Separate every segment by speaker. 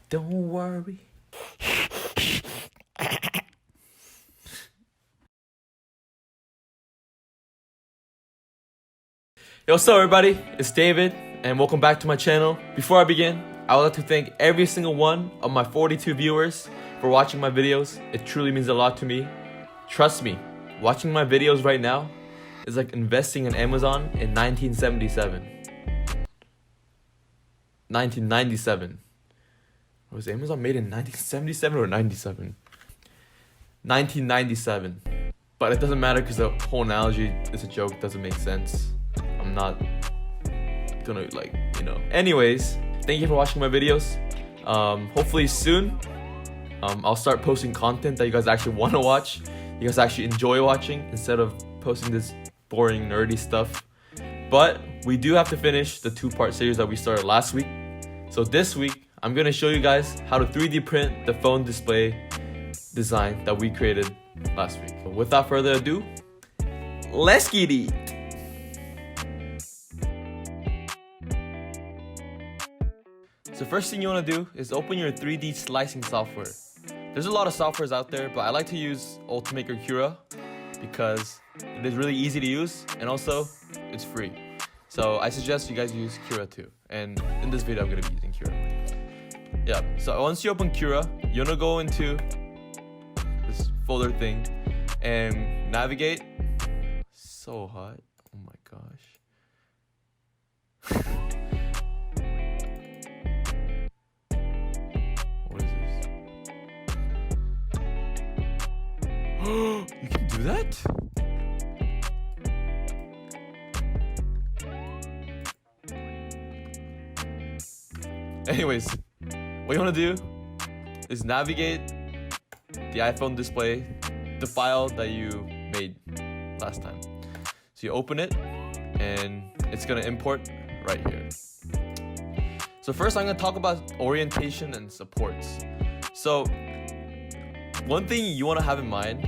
Speaker 1: Don't worry. Yo, what's up everybody? It's David and welcome back to my channel. Before I begin, I would like to thank every single one of my 42 viewers for watching my videos. It truly means a lot to me. Trust me, watching my videos right now is like investing in Amazon in 1977. 1997. Was Amazon made in 1977 or 97? 1997. But it doesn't matter because the whole analogy is a joke, it doesn't make sense. I'm not gonna Anyways, thank you for watching my videos. Hopefully soon I'll start posting content that you guys actually want to watch, you guys actually enjoy watching, instead of posting this boring nerdy stuff. But we do have to finish the 2-part series that we started last week. So this week I'm gonna show you guys how to 3D print the phone display design that we created last week. So without further ado, let's get it. So first thing you want to do is open your 3D slicing software. There's a lot of softwares out there, but I like to use Ultimaker Cura because it is really easy to use and also it's free. So I suggest you guys use Cura too. And in this video I'm going to be using Cura. Yeah, so once you open Cura, you're going to go into this folder thing and navigate. So hot. Oh my gosh. You can do that? Anyways, what you want to do is navigate the iPhone display, the file that you made last time. So you open it and it's going to import right here. So first I'm going to talk about orientation and supports. So one thing you want to have in mind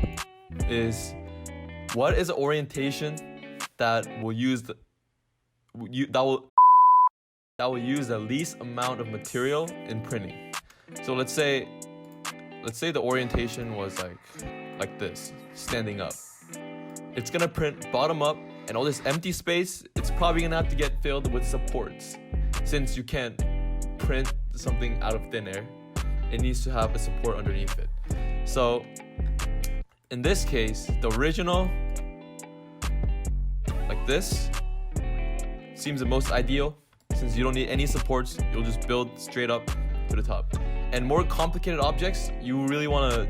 Speaker 1: is what is an orientation that will use that will use the least amount of material in printing. So let's say the orientation was like this, standing up. It's gonna print bottom up, and all this empty space, it's probably gonna have to get filled with supports. Since you can't print something out of thin air, it needs to have a support underneath it. So in this case, the original, like this, seems the most ideal. Since you don't need any supports, you'll just build straight up to the top. And more complicated objects, you really want to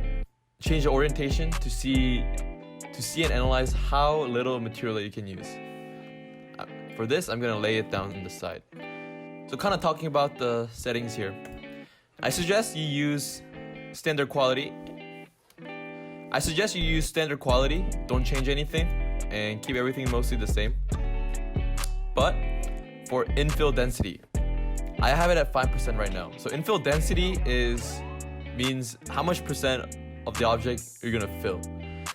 Speaker 1: change the orientation to see and analyze how little material that you can use. For this, I'm going to lay it down on the side. So kind of talking about the settings here, I suggest you use standard quality. Don't change anything and keep everything mostly the same. But for infill density, I have it at 5% right now. So infill density means how much percent of the object you're gonna fill.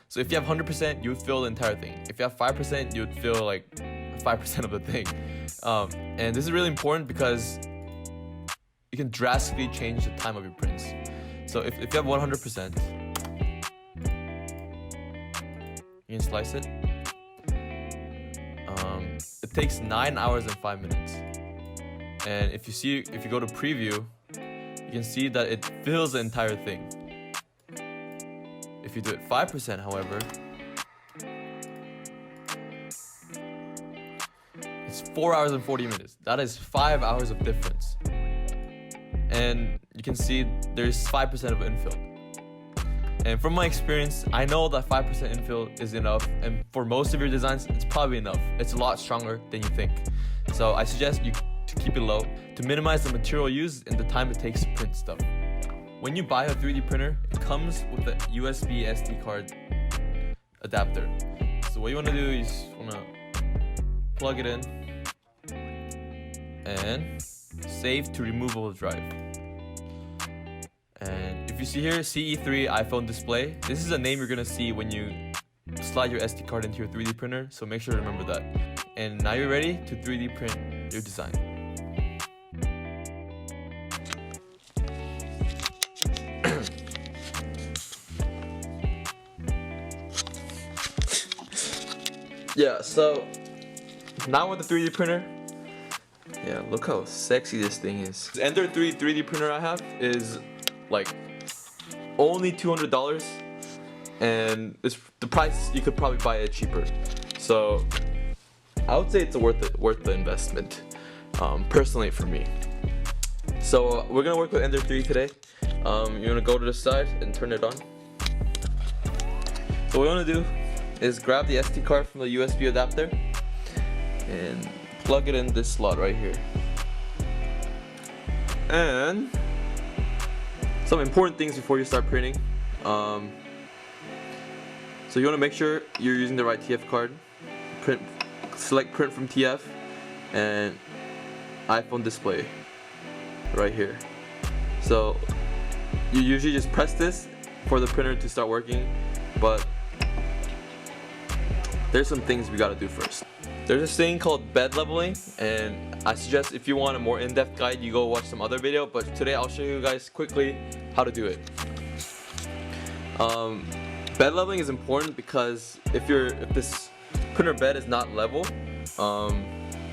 Speaker 1: So if you have 100%, you would fill the entire thing. If you have 5%, you would fill like 5% of the thing. And this is really important because you can drastically change the time of your prints. So if you have 100%, you can slice it. It takes 9 hours and 5 minutes. And if you go to preview, you can see that it fills the entire thing. If you do it 5%, however, it's 4 hours and 40 minutes. That is 5 hours of difference. And you can see there's 5% of infill. And from my experience, I know that 5% infill is enough, and for most of your designs, it's probably enough. It's a lot stronger than you think. So I suggest you to keep it low to minimize the material used and the time it takes to print stuff. When you buy a 3D printer, it comes with a USB SD card adapter. So what you want to do is you want to plug it in and save to removable drive. And if you see here, CE3 iPhone display, this is a name you're going to see when you slide your SD card into your 3D printer, so make sure to remember that. And now you're ready to 3D print your design. Yeah, so now with the 3D printer, yeah, look how sexy this thing is. The Ender 3D printer I have is like only $200, and it's the price you could probably buy it cheaper. So I would say it's worth the investment, personally for me. So we're gonna work with Ender 3 today. You're gonna go to the side and turn it on. So what we're gonna do is grab the SD card from the USB adapter and plug it in this slot right here. And some important things before you start printing. So you want to make sure you're using the right TF card. Select print from TF and iPhone display right here. So you usually just press this for the printer to start working, but there's some things we gotta do first. There's this thing called bed leveling, and I suggest if you want a more in-depth guide, you go watch some other video, but today I'll show you guys quickly how to do it. Bed leveling is important because if this printer bed is not level,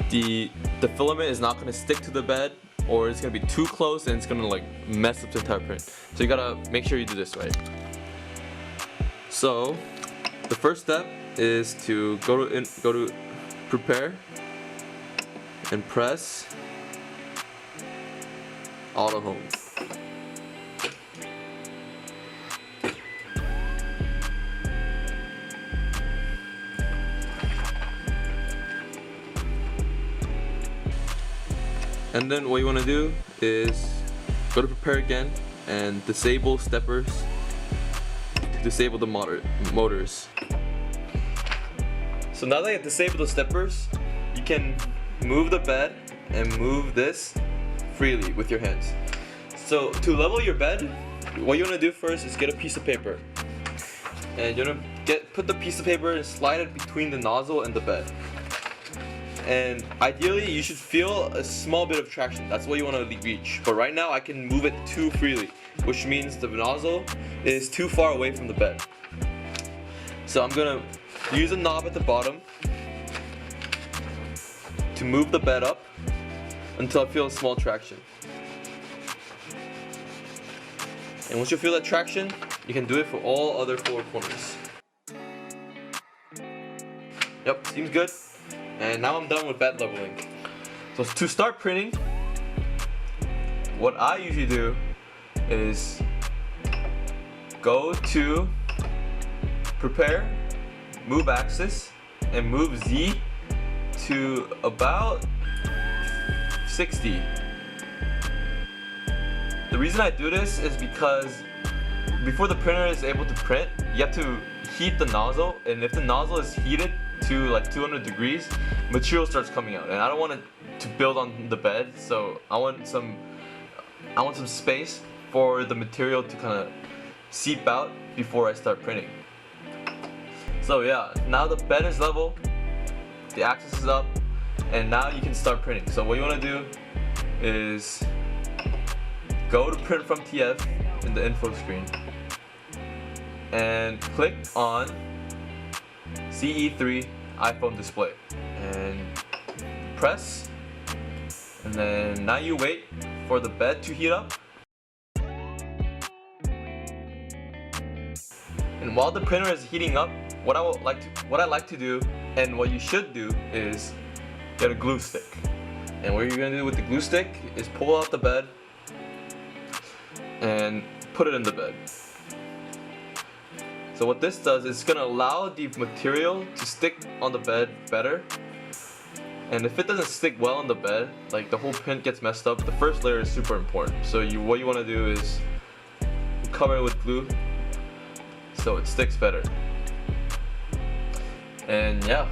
Speaker 1: the filament is not gonna stick to the bed, or it's gonna be too close and it's gonna like mess up the entire print. So you gotta make sure you do this right. So the first step is to go to prepare and press auto home. And then what you want to do is go to prepare again and disable steppers to disable the motors. So now that you have disabled the steppers, you can move the bed and move this freely with your hands. So to level your bed, what you want to do first is get a piece of paper. And you want to put the piece of paper and slide it between the nozzle and the bed. And ideally you should feel a small bit of traction. That's what you want to reach. But right now I can move it too freely, which means the nozzle is too far away from the bed. So I'm gonna use a knob at the bottom to move the bed up until I feel a small traction. And once you feel that traction, you can do it for all other four corners. Yep, seems good. And now I'm done with bed leveling. So to start printing, what I usually do is go to prepare, move axis, and move Z to about 60. The reason I do this is because before the printer is able to print, you have to heat the nozzle, and if the nozzle is heated to like 200 degrees, material starts coming out, and I don't want it to build on the bed, so I want some space for the material to kind of seep out before I start printing. So yeah, now the bed is level, the axis is up, and now you can start printing. So what you want to do is go to print from TF in the info screen and click on CE3 iPhone display and press, and then now you wait for the bed to heat up. And while the printer is heating up, what I like to do, and what you should do, is get a glue stick. And what you're gonna do with the glue stick is pull out the bed and put it in the bed. So what this does is it's gonna allow the material to stick on the bed better. And if it doesn't stick well on the bed, like the whole print gets messed up, the first layer is super important. So what you wanna do is cover it with glue so it sticks better. And yeah,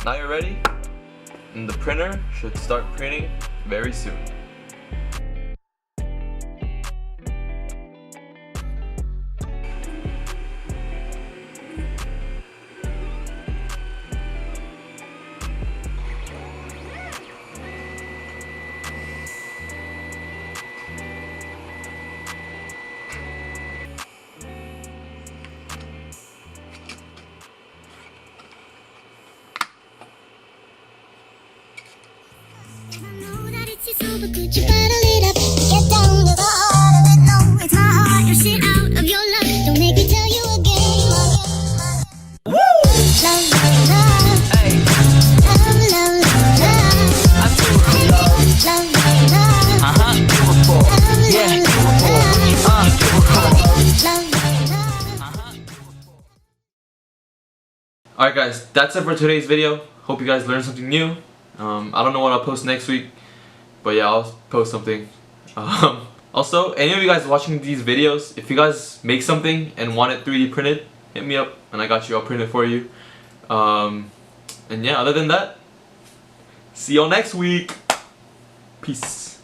Speaker 1: now you're ready, and the printer should start printing very soon.
Speaker 2: You gotta lead up, get down to the heart of it. No, it's my heart, your shit out of your love. Don't make me tell you again. Love, love, love. Hey. Love, love, love, love. I feel love. Love, love, love. Beautiful. Yeah.
Speaker 1: Alright guys, that's it for today's video. Hope you guys learned something new. I don't know what I'll post next week, but yeah, I'll post something. Also, any of you guys watching these videos, if you guys make something and want it 3D printed, hit me up and I got you, I'll print it for you. And yeah, other than that, see y'all next week. Peace.